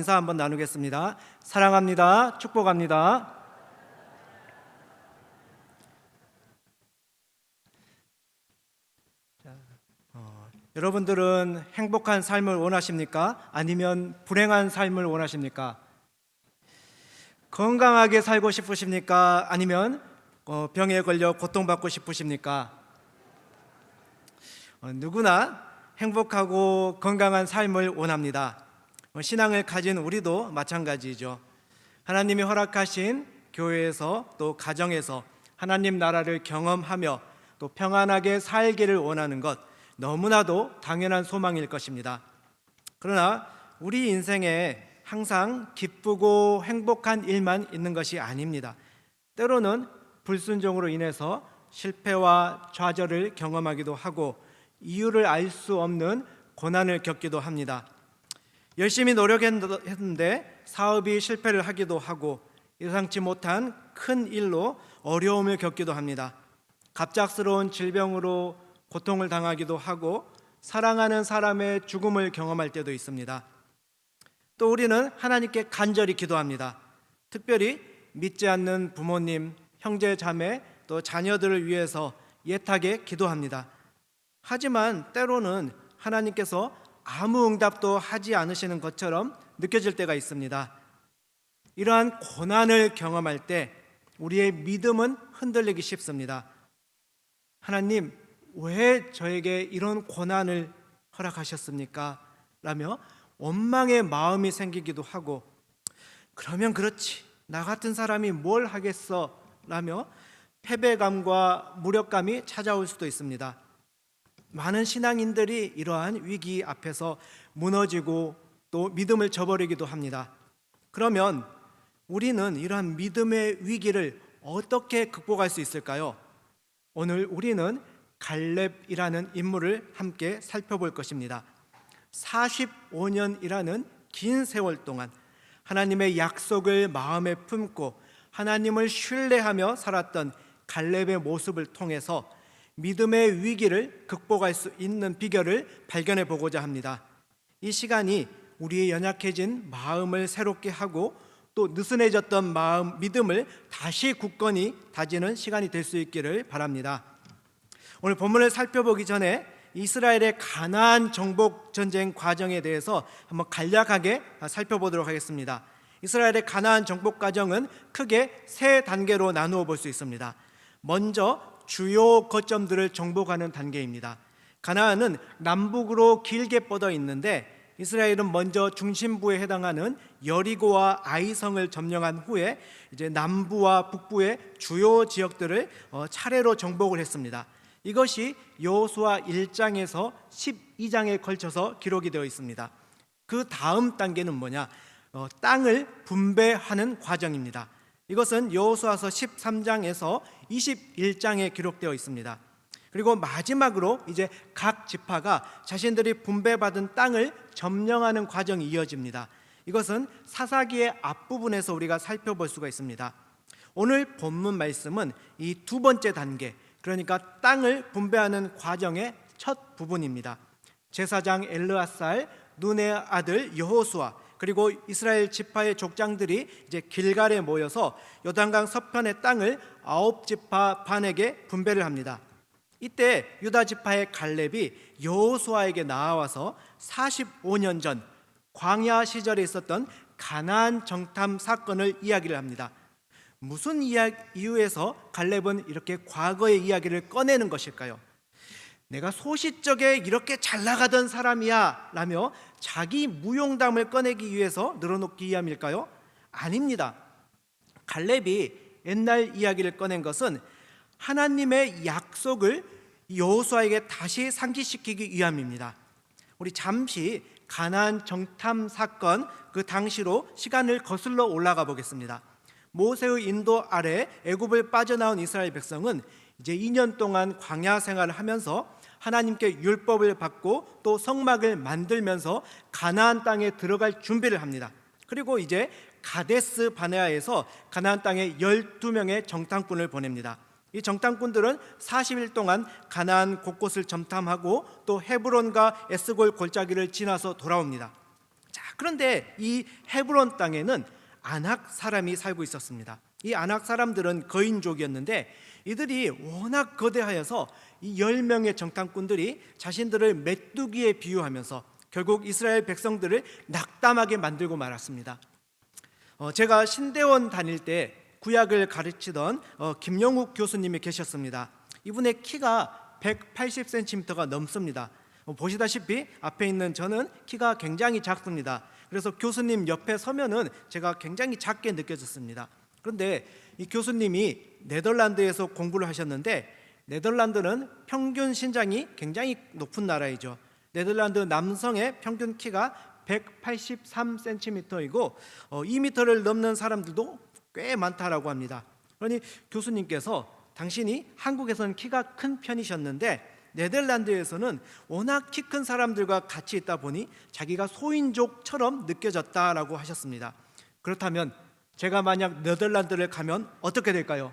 인사 한번 나누겠습니다. 사랑합니다. 축복합니다. 여러분들은 행복한 삶을 원하십니까? 아니면 불행한 삶을 원하십니까? 건강하게 살고 싶으십니까? 아니면 병에 걸려 고통받고 싶으십니까? 누구나 행복하고 건강한 삶을 원합니다. 신앙을 가진 우리도 마찬가지죠. 하나님이 허락하신 교회에서 또 가정에서 하나님 나라를 경험하며 또 평안하게 살기를 원하는 것, 너무나도 당연한 소망일 것입니다. 그러나 우리 인생에 항상 기쁘고 행복한 일만 있는 것이 아닙니다. 때로는 불순종으로 인해서 실패와 좌절을 경험하기도 하고 이유를 알 수 없는 고난을 겪기도 합니다. 열심히 노력했는데 사업이 실패를 하기도 하고 예상치 못한 큰 일로 어려움을 겪기도 합니다. 갑작스러운 질병으로 고통을 당하기도 하고 사랑하는 사람의 죽음을 경험할 때도 있습니다. 또 우리는 하나님께 간절히 기도합니다. 특별히 믿지 않는 부모님, 형제, 자매, 또 자녀들을 위해서 애타게 기도합니다. 하지만 때로는 하나님께서 아무 응답도 하지 않으시는 것처럼 느껴질 때가 있습니다. 이러한 고난을 경험할 때 우리의 믿음은 흔들리기 쉽습니다. 하나님, 왜 저에게 이런 고난을 허락하셨습니까? 라며 원망의 마음이 생기기도 하고, 그러면 그렇지, 나 같은 사람이 뭘 하겠어? 라며 패배감과 무력감이 찾아올 수도 있습니다. 많은 신앙인들이 이러한 위기 앞에서 무너지고 또 믿음을 저버리기도 합니다. 그러면 우리는 이러한 믿음의 위기를 어떻게 극복할 수 있을까요? 오늘 우리는 갈렙이라는 인물을 함께 살펴볼 것입니다. 45년이라는 긴 세월 동안 하나님의 약속을 마음에 품고 하나님을 신뢰하며 살았던 갈렙의 모습을 통해서 믿음의 위기를 극복할 수 있는 비결을 발견해 보고자 합니다. 이 시간이 우리의 연약해진 마음을 새롭게 하고 또 느슨해졌던 마음, 믿음을 다시 굳건히 다지는 시간이 될 수 있기를 바랍니다. 오늘 본문을 살펴보기 전에 이스라엘의 가나안 정복 전쟁 과정에 대해서 한번 간략하게 살펴보도록 하겠습니다. 이스라엘의 가나안 정복 과정은 크게 세 단계로 나누어 볼 수 있습니다. 먼저 주요 거점들을 정복하는 단계입니다. 가나안은 남북으로 길게 뻗어 있는데 이스라엘은 먼저 중심부에 해당하는 여리고와 아이성을 점령한 후에 이제 남부와 북부의 주요 지역들을 차례로 정복을 했습니다. 이것이 여호수아 1장에서 12장에 걸쳐서 기록이 되어 있습니다. 그 다음 단계는 뭐냐? 땅을 분배하는 과정입니다. 이것은 여호수아서 13장에서 21장에 기록되어 있습니다. 그리고 마지막으로 이제 각 지파가 자신들이 분배받은 땅을 점령하는 과정이 이어집니다. 이것은 사사기의 앞부분에서 우리가 살펴볼 수가 있습니다. 오늘 본문 말씀은 이 두 번째 단계, 그러니까 땅을 분배하는 과정의 첫 부분입니다. 제사장 엘르앗살, 눈의 아들 여호수아, 그리고 이스라엘 지파의 족장들이 이제 길갈에 모여서 요단강 서편의 땅을 9지파 반에게 분배를 합니다. 이때 유다 지파의 갈렙이 여호수아에게 나와서 45년 전 광야 시절에 있었던 가나안 정탐 사건을 이야기를 합니다. 무슨 이유에서 갈렙은 이렇게 과거의 이야기를 꺼내는 것일까요? 내가 소시적에 이렇게 잘 나가던 사람이야 라며 자기 무용담을 꺼내기 위해서 늘어놓기 위함일까요? 아닙니다. 갈렙이 옛날 이야기를 꺼낸 것은 하나님의 약속을 여호수아에게 다시 상기시키기 위함입니다. 우리 잠시 가나안 정탐 사건 그 당시로 시간을 거슬러 올라가 보겠습니다. 모세의 인도 아래 애굽을 빠져나온 이스라엘 백성은 이제 2년 동안 광야 생활을 하면서 하나님께 율법을 받고 또 성막을 만들면서 가나안 땅에 들어갈 준비를 합니다. 그리고 이제 가데스 바네아에서 가나안 땅에 12명의 정탐꾼을 보냅니다. 이 정탐꾼들은 40일 동안 가나안 곳곳을 점탐하고 또 헤브론과 에스골 골짜기를 지나서 돌아옵니다. 자, 그런데 이 헤브론 땅에는 아낙 사람이 살고 있었습니다. 이 아낙 사람들은 거인족이었는데 이들이 워낙 거대하여서 이 10명의 정탐꾼들이 자신들을 메뚜기에 비유하면서 결국 이스라엘 백성들을 낙담하게 만들고 말았습니다. 제가 신대원 다닐 때 구약을 가르치던 김영욱 교수님이 계셨습니다. 이분의 키가 180cm가 넘습니다. 보시다시피 앞에 있는 저는 키가 굉장히 작습니다. 그래서 교수님 옆에 서면은 제가 굉장히 작게 느껴졌습니다. 그런데 이 교수님이 네덜란드에서 공부를 하셨는데 네덜란드는 평균 신장이 굉장히 높은 나라이죠. 네덜란드 남성의 평균 키가 183cm이고 2m를 넘는 사람들도 꽤 많다라고 합니다. 그러니 교수님께서 당신이 한국에서는 키가 큰 편이셨는데 네덜란드에서는 워낙 키 큰 사람들과 같이 있다 보니 자기가 소인족처럼 느껴졌다라고 하셨습니다. 그렇다면 제가 만약 네덜란드를 가면 어떻게 될까요?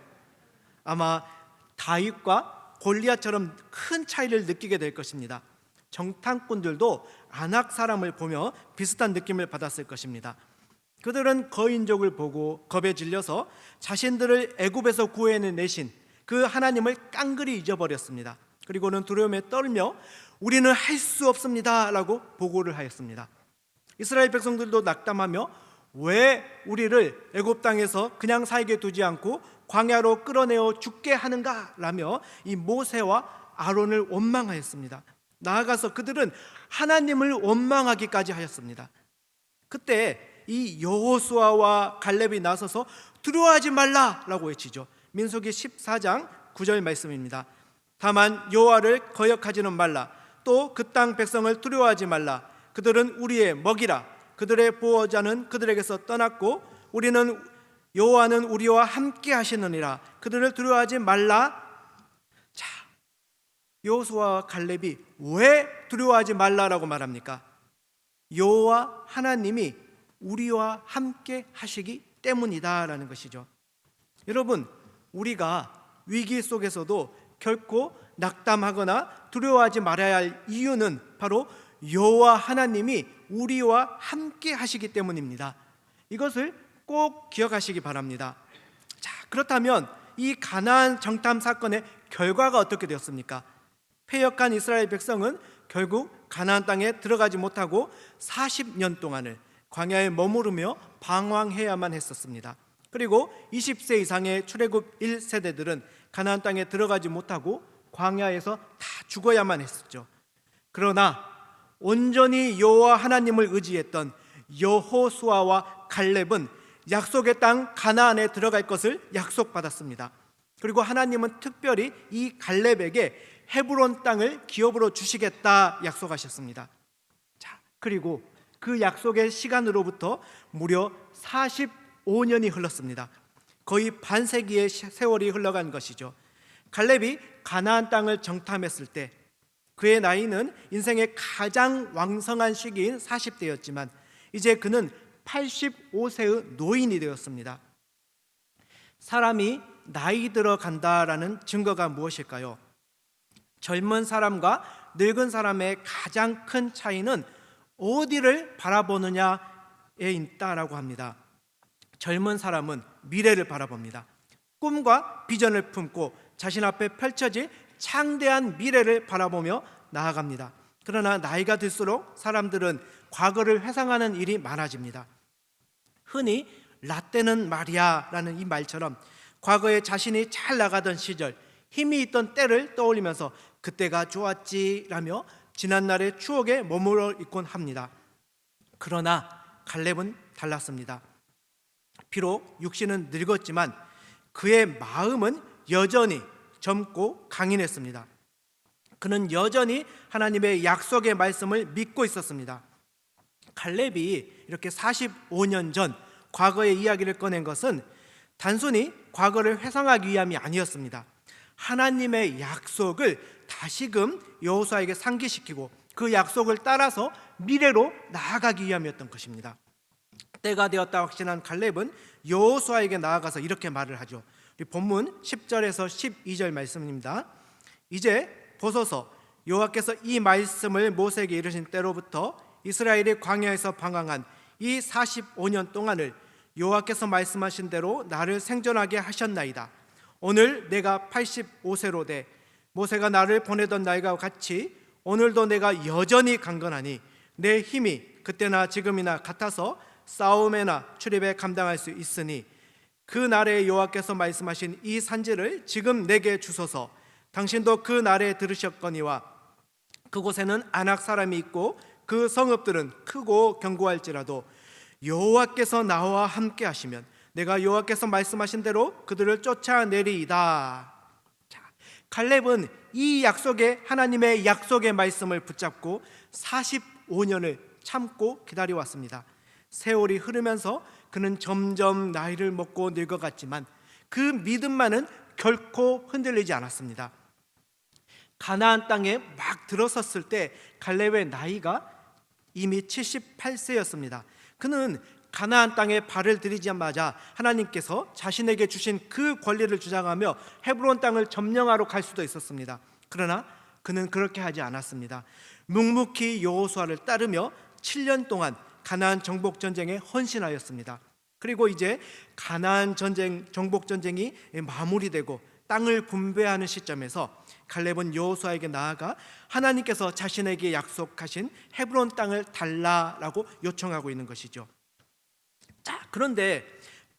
아마 다윗과 골리앗처럼 큰 차이를 느끼게 될 것입니다. 정탐꾼들도 아낙 사람을 보며 비슷한 느낌을 받았을 것입니다. 그들은 거인족을 보고 겁에 질려서 자신들을 애굽에서 구해내신 그 하나님을 깡그리 잊어버렸습니다. 그리고는 두려움에 떨며 우리는 할 수 없습니다 라고 보고를 하였습니다. 이스라엘 백성들도 낙담하며 왜 우리를 애굽 땅에서 그냥 살게 두지 않고 광야로 끌어내어 죽게 하는가 라며 이 모세와 아론을 원망하였습니다. 나아가서 그들은 하나님을 원망하기까지 하였습니다. 그때 이 여호수아와 갈렙이 나서서 두려워하지 말라라고 외치죠. 민수기 14장 9절 말씀입니다. 다만 여호와를 거역하지는 말라. 또 그 땅 백성을 두려워하지 말라. 그들은 우리의 먹이라. 그들의 보호자는 그들에게서 떠났고 우리는 여호와는 우리와 함께 하시느니라. 그들을 두려워하지 말라. 자, 여호수아와 갈렙이 왜 두려워하지 말라라고 말합니까? 여호와 하나님이 우리와 함께 하시기 때문이다라는 것이죠. 여러분, 우리가 위기 속에서도 결코 낙담하거나 두려워하지 말아야 할 이유는 바로 여호와 하나님이 우리와 함께 하시기 때문입니다. 이것을 꼭 기억하시기 바랍니다. 자, 그렇다면 이 가나안 정탐 사건의 결과가 어떻게 되었습니까? 패역한 이스라엘 백성은 결국 가나안 땅에 들어가지 못하고 40년 동안을 광야에 머무르며 방황해야만 했었습니다. 그리고 20세 이상의 출애굽 1세대들은 가나안 땅에 들어가지 못하고 광야에서 다 죽어야만 했었죠. 그러나 온전히 여호와 하나님을 의지했던 여호수아와 갈렙은 약속의 땅 가나안에 들어갈 것을 약속받았습니다. 그리고 하나님은 특별히 이 갈렙에게 헤브론 땅을 기업으로 주시겠다 약속하셨습니다. 자, 그리고 그 약속의 시간으로부터 무려 45년이 흘렀습니다. 거의 반세기의 세월이 흘러간 것이죠. 갈렙이 가나안 땅을 정탐했을 때 그의 나이는 인생의 가장 왕성한 시기인 40대였지만 이제 그는 85세의 노인이 되었습니다. 사람이 나이 들어간다라는 증거가 무엇일까요? 젊은 사람과 늙은 사람의 가장 큰 차이는 어디를 바라보느냐에 있다라고 합니다. 젊은 사람은 미래를 바라봅니다. 꿈과 비전을 품고 자신 앞에 펼쳐질 창대한 미래를 바라보며 나아갑니다. 그러나 나이가 들수록 사람들은 과거를 회상하는 일이 많아집니다. 흔히 라떼는 말이야라는 이 말처럼 과거에 자신이 잘 나가던 시절, 힘이 있던 때를 떠올리면서 그때가 좋았지라며 지난날의 추억에 머물러 있곤 합니다. 그러나 갈렙은 달랐습니다. 비록 육신은 늙었지만 그의 마음은 여전히 젊고 강인했습니다. 그는 여전히 하나님의 약속의 말씀을 믿고 있었습니다. 갈렙이 이렇게 45년 전 과거의 이야기를 꺼낸 것은 단순히 과거를 회상하기 위함이 아니었습니다. 하나님의 약속을 다시금 여호수아에게 상기시키고 그 약속을 따라서 미래로 나아가기 위함이었던 것입니다. 때가 되었다 확신한 갈렙은 여호수아에게 나아가서 이렇게 말을 하죠. 우리 본문 10절에서 12절 말씀입니다. 이제 보소서, 여호와께서 이 말씀을 모세에게 이르신 때로부터 이스라엘이 광야에서 방황한 이 45년 동안을 여호와께서 말씀하신 대로 나를 생존하게 하셨나이다. 오늘 내가 85세로 돼 모세가 나를 보내던 날과 같이 오늘도 내가 여전히 강건하니 내 힘이 그때나 지금이나 같아서 싸움에나 출입에 감당할 수 있으니 그 날에 여호와께서 말씀하신 이 산지를 지금 내게 주소서. 당신도 그 날에 들으셨거니와 그곳에는 아낙 사람이 있고 그 성읍들은 크고 견고할지라도 여호와께서 나와 함께 하시면 내가 여호와께서 말씀하신 대로 그들을 쫓아내리이다. 자, 갈렙은 이 약속의 하나님의 약속의 말씀을 붙잡고 45년을 참고 기다려왔습니다. 세월이 흐르면서 그는 점점 나이를 먹고 늙어갔지만 그 믿음만은 결코 흔들리지 않았습니다. 가나안 땅에 막 들어섰을 때 갈렙의 나이가 이미 78세였습니다. 그는 가나안 땅에 발을 들이자마자 하나님께서 자신에게 주신 그 권리를 주장하며 헤브론 땅을 점령하러 갈 수도 있었습니다. 그러나 그는 그렇게 하지 않았습니다. 묵묵히 여호수아를 따르며 7년 동안 가나안 정복 전쟁에 헌신하였습니다. 그리고 이제 가나안 전쟁 정복 전쟁이 마무리되고 땅을 분배하는 시점에서 갈렙은 여호수아에게 나아가 하나님께서 자신에게 약속하신 헤브론 땅을 달라라고 요청하고 있는 것이죠. 자, 그런데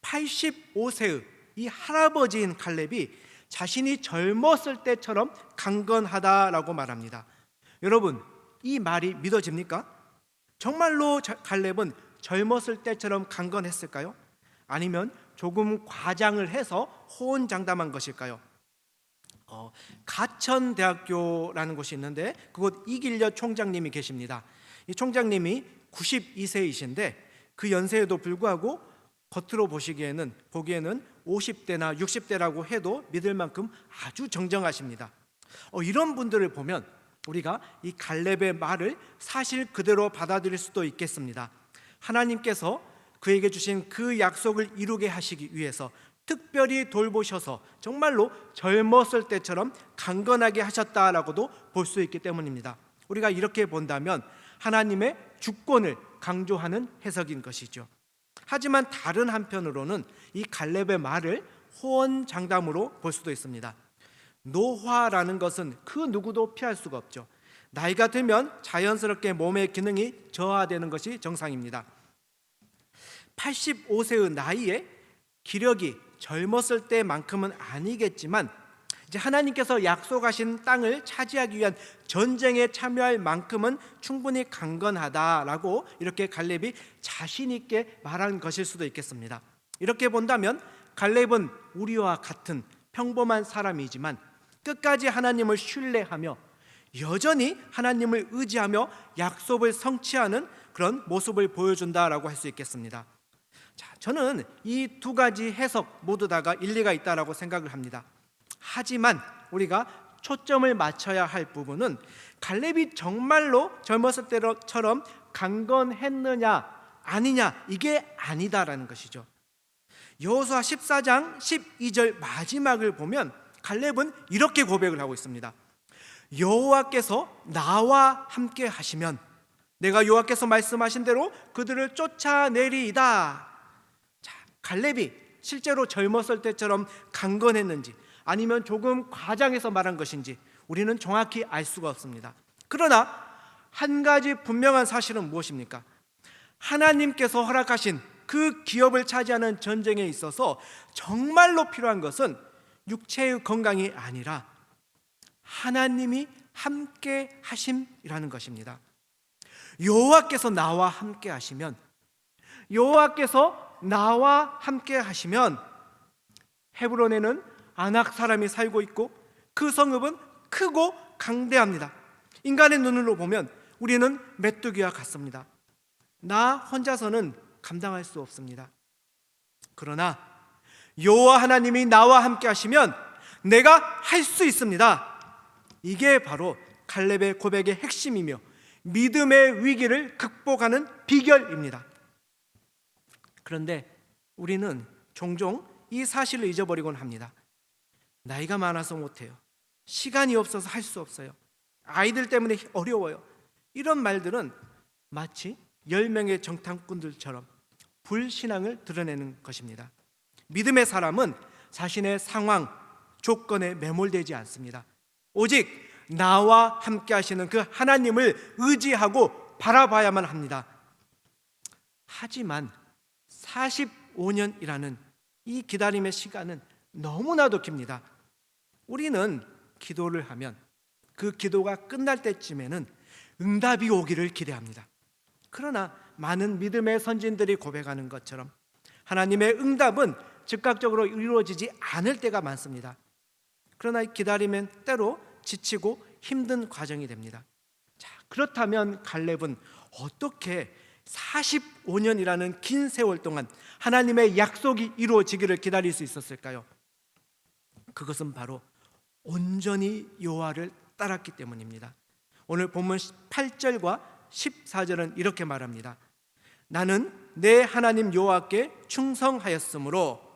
85세의 이 할아버지인 갈렙이 자신이 젊었을 때처럼 강건하다라고 말합니다. 여러분, 이 말이 믿어집니까? 정말로 갈렙은 젊었을 때처럼 강건했을까요? 아니면 조금 과장을 해서 호언장담한 것일까요? 가천대학교라는 곳이 있는데 그곳 이길려 총장님이 계십니다. 이 총장님이 92세이신데 그 연세에도 불구하고 겉으로 보기에는 50대나 60대라고 해도 믿을 만큼 아주 정정하십니다. 이런 분들을 보면 우리가 이 갈렙의 말을 사실 그대로 받아들일 수도 있겠습니다. 하나님께서 그에게 주신 그 약속을 이루게 하시기 위해서 특별히 돌보셔서 정말로 젊었을 때처럼 강건하게 하셨다라고도 볼 수 있기 때문입니다. 우리가 이렇게 본다면 하나님의 주권을 강조하는 해석인 것이죠. 하지만 다른 한편으로는 이 갈렙의 말을 호언장담으로 볼 수도 있습니다. 노화라는 것은 그 누구도 피할 수가 없죠. 나이가 들면 자연스럽게 몸의 기능이 저하되는 것이 정상입니다. 85세의 나이에 기력이 젊었을 때만큼은 아니겠지만 이제 하나님께서 약속하신 땅을 차지하기 위한 전쟁에 참여할 만큼은 충분히 강건하다라고 이렇게 갈렙이 자신 있게 말한 것일 수도 있겠습니다. 이렇게 본다면 갈렙은 우리와 같은 평범한 사람이지만 끝까지 하나님을 신뢰하며 여전히 하나님을 의지하며 약속을 성취하는 그런 모습을 보여준다라고 할 수 있겠습니다. 자, 저는 이 두 가지 해석 모두 다가 일리가 있다라고 생각을 합니다. 하지만 우리가 초점을 맞춰야 할 부분은 갈렙이 정말로 젊었을 때처럼 강건했느냐 아니냐 이게 아니다라는 것이죠. 여호수아 14장 12절 마지막을 보면 갈렙은 이렇게 고백을 하고 있습니다. 여호와께서 나와 함께 하시면 내가 여호와께서 말씀하신 대로 그들을 쫓아내리이다. 자, 갈렙이 실제로 젊었을 때처럼 강건했는지 아니면 조금 과장해서 말한 것인지 우리는 정확히 알 수가 없습니다. 그러나 한 가지 분명한 사실은 무엇입니까? 하나님께서 허락하신 그 기업을 차지하는 전쟁에 있어서 정말로 필요한 것은 육체의 건강이 아니라 하나님이 함께 하심이라는 것입니다. 여호와께서 나와 함께 하시면 헤브론에는 아낙 사람이 살고 있고 그 성읍은 크고 강대합니다. 인간의 눈으로 보면 우리는 메뚜기와 같습니다. 나 혼자서는 감당할 수 없습니다. 그러나 여호와 하나님이 나와 함께 하시면 내가 할 수 있습니다. 이게 바로 갈렙의 고백의 핵심이며 믿음의 위기를 극복하는 비결입니다. 그런데 우리는 종종 이 사실을 잊어버리곤 합니다. 나이가 많아서 못해요. 시간이 없어서 할 수 없어요. 아이들 때문에 어려워요. 이런 말들은 마치 10명의 정탐꾼들처럼 불신앙을 드러내는 것입니다. 믿음의 사람은 자신의 상황, 조건에 매몰되지 않습니다. 오직 나와 함께 하시는 그 하나님을 의지하고 바라봐야만 합니다. 하지만 45년이라는 이 기다림의 시간은 너무나도 깁니다. 우리는 기도를 하면 그 기도가 끝날 때쯤에는 응답이 오기를 기대합니다. 그러나 많은 믿음의 선진들이 고백하는 것처럼 하나님의 응답은 즉각적으로 이루어지지 않을 때가 많습니다. 그러나 기다리면 때로 지치고 힘든 과정이 됩니다. 자, 그렇다면 갈렙은 어떻게 45년이라는 긴 세월 동안 하나님의 약속이 이루어지기를 기다릴 수 있었을까요? 그것은 바로 온전히 여호와를 따랐기 때문입니다. 오늘 본문 8절과 14절은 이렇게 말합니다. 나는 내 하나님 여호와께 충성하였으므로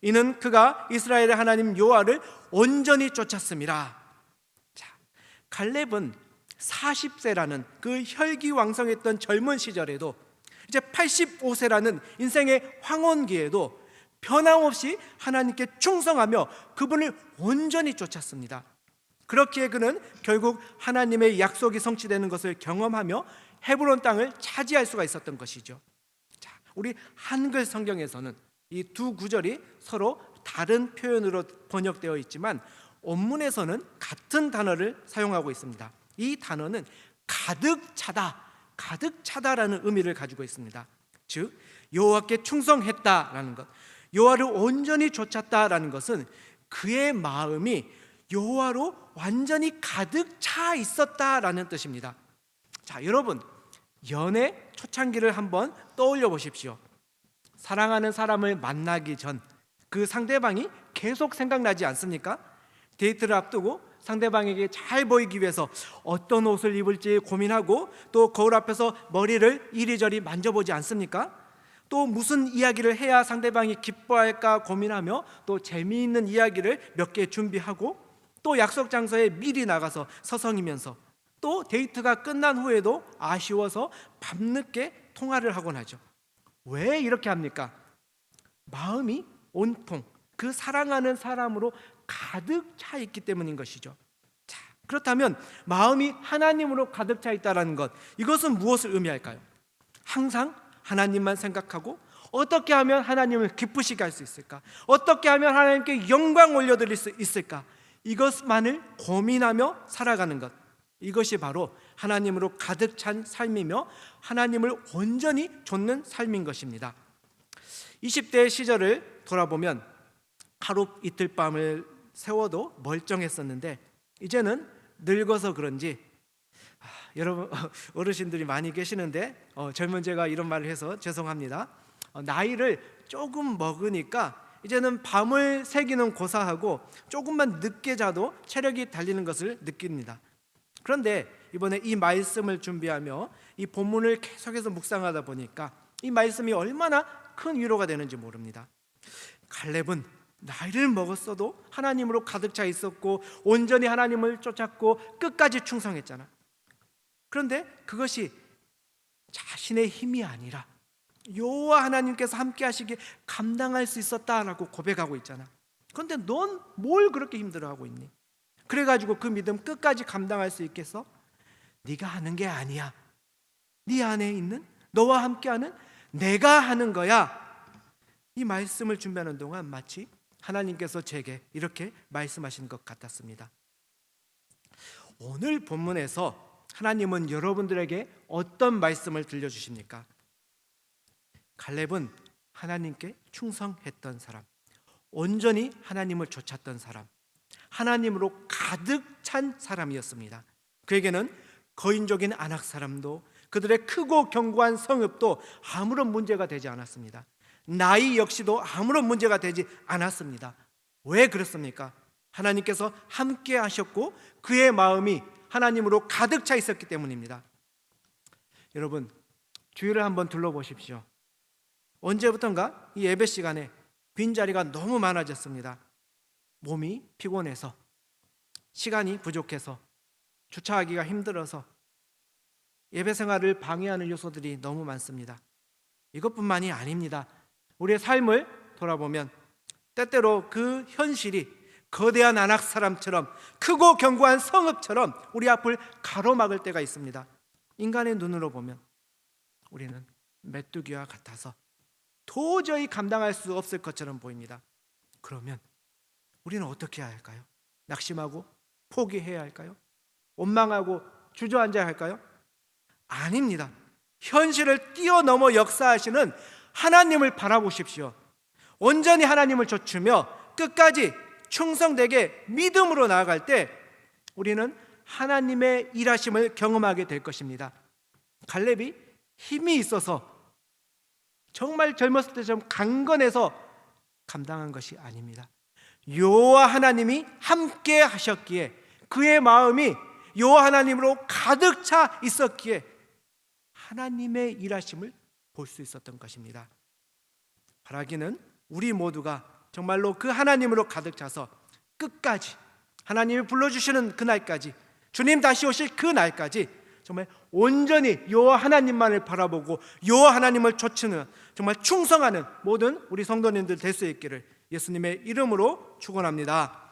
이는 그가 이스라엘의 하나님 여호와를 온전히 쫓았음이라. 자, 갈렙은 40세라는 그 혈기왕성했던 젊은 시절에도 이제 85세라는 인생의 황혼기에도 변함없이 하나님께 충성하며 그분을 온전히 쫓았습니다. 그렇기에 그는 결국 하나님의 약속이 성취되는 것을 경험하며 헤브론 땅을 차지할 수가 있었던 것이죠. 자, 우리 한글 성경에서는 이 두 구절이 서로 다른 표현으로 번역되어 있지만 원문에서는 같은 단어를 사용하고 있습니다. 이 단어는 가득 차다, 가득 차다라는 의미를 가지고 있습니다. 즉 여호와께 충성했다라는 것, 여호와를 온전히 쫓았다라는 것은 그의 마음이 여호와로 완전히 가득 차 있었다라는 뜻입니다. 자, 여러분 연애 초창기를 한번 떠올려 보십시오. 사랑하는 사람을 만나기 전 그 상대방이 계속 생각나지 않습니까? 데이트를 앞두고 상대방에게 잘 보이기 위해서 어떤 옷을 입을지 고민하고 또 거울 앞에서 머리를 이리저리 만져보지 않습니까? 또 무슨 이야기를 해야 상대방이 기뻐할까 고민하며 또 재미있는 이야기를 몇 개 준비하고 또 약속 장소에 미리 나가서 서성이면서 또 데이트가 끝난 후에도 아쉬워서 밤늦게 통화를 하곤 하죠. 왜 이렇게 합니까? 마음이 온통 그 사랑하는 사람으로 가득 차 있기 때문인 것이죠. 자, 그렇다면 마음이 하나님으로 가득 차 있다는 것, 이것은 무엇을 의미할까요? 항상 하나님만 생각하고 어떻게 하면 하나님을 기쁘시게 할 수 있을까? 어떻게 하면 하나님께 영광 올려드릴 수 있을까? 이것만을 고민하며 살아가는 것, 이것이 바로 하나님으로 가득 찬 삶이며 하나님을 온전히 좇는 삶인 것입니다. 20대 시절을 돌아보면 하루 이틀 밤을 세워도 멀쩡했었는데 이제는 늙어서 그런지 여러분 어르신들이 많이 계시는데 젊은 제가 이런 말을 해서 죄송합니다. 나이를 조금 먹으니까 이제는 밤을 새기는 고사하고 조금만 늦게 자도 체력이 달리는 것을 느낍니다. 그런데 이번에 이 말씀을 준비하며 이 본문을 계속해서 묵상하다 보니까 이 말씀이 얼마나 큰 위로가 되는지 모릅니다. 갈렙은 나이를 먹었어도 하나님으로 가득 차 있었고 온전히 하나님을 쫓았고 끝까지 충성했잖아. 그런데 그것이 자신의 힘이 아니라 여호와 하나님께서 함께 하시기에 감당할 수 있었다라고 고백하고 있잖아. 그런데 넌 뭘 그렇게 힘들어하고 있니? 그래가지고 그 믿음 끝까지 감당할 수 있겠어? 네가 하는 게 아니야. 네 안에 있는 너와 함께하는 내가 하는 거야. 이 말씀을 준비하는 동안 마치 하나님께서 제게 이렇게 말씀하신 것 같았습니다. 오늘 본문에서 하나님은 여러분들에게 어떤 말씀을 들려주십니까? 갈렙은 하나님께 충성했던 사람, 온전히 하나님을 쫓았던 사람, 하나님으로 가득 찬 사람이었습니다. 그에게는 거인족인 아낙 사람도 그들의 크고 견고한 성읍도 아무런 문제가 되지 않았습니다. 나이 역시도 아무런 문제가 되지 않았습니다. 왜 그렇습니까? 하나님께서 함께 하셨고 그의 마음이 하나님으로 가득 차 있었기 때문입니다. 여러분, 주위를 한번 둘러보십시오. 언제부턴가 이 예배 시간에 빈자리가 너무 많아졌습니다. 몸이 피곤해서, 시간이 부족해서, 주차하기가 힘들어서, 예배 생활을 방해하는 요소들이 너무 많습니다. 이것뿐만이 아닙니다. 우리의 삶을 돌아보면 때때로 그 현실이 거대한 안악사람처럼 크고 견고한 성읍처럼 우리 앞을 가로막을 때가 있습니다. 인간의 눈으로 보면 우리는 메뚜기와 같아서 도저히 감당할 수 없을 것처럼 보입니다. 그러면 우리는 어떻게 해야 할까요? 낙심하고 포기해야 할까요? 원망하고 주저앉아야 할까요? 아닙니다. 현실을 뛰어넘어 역사하시는 하나님을 바라보십시오. 온전히 하나님을 좇으며 끝까지 충성되게 믿음으로 나아갈 때 우리는 하나님의 일하심을 경험하게 될 것입니다. 갈렙이 힘이 있어서 정말 젊었을 때처럼 강건해서 감당한 것이 아닙니다. 여호와 하나님이 함께 하셨기에 그의 마음이 여호와 하나님으로 가득 차 있었기에 하나님의 일하심을 볼 수 있었던 것입니다. 바라기는 우리 모두가 정말로 그 하나님으로 가득 차서 끝까지 하나님이 불러주시는 그날까지, 주님 다시 오실 그날까지 정말 온전히 여호와 하나님만을 바라보고 여호와 하나님을 좇는 정말 충성하는 모든 우리 성도님들 될 수 있기를 예수님의 이름으로 축원합니다.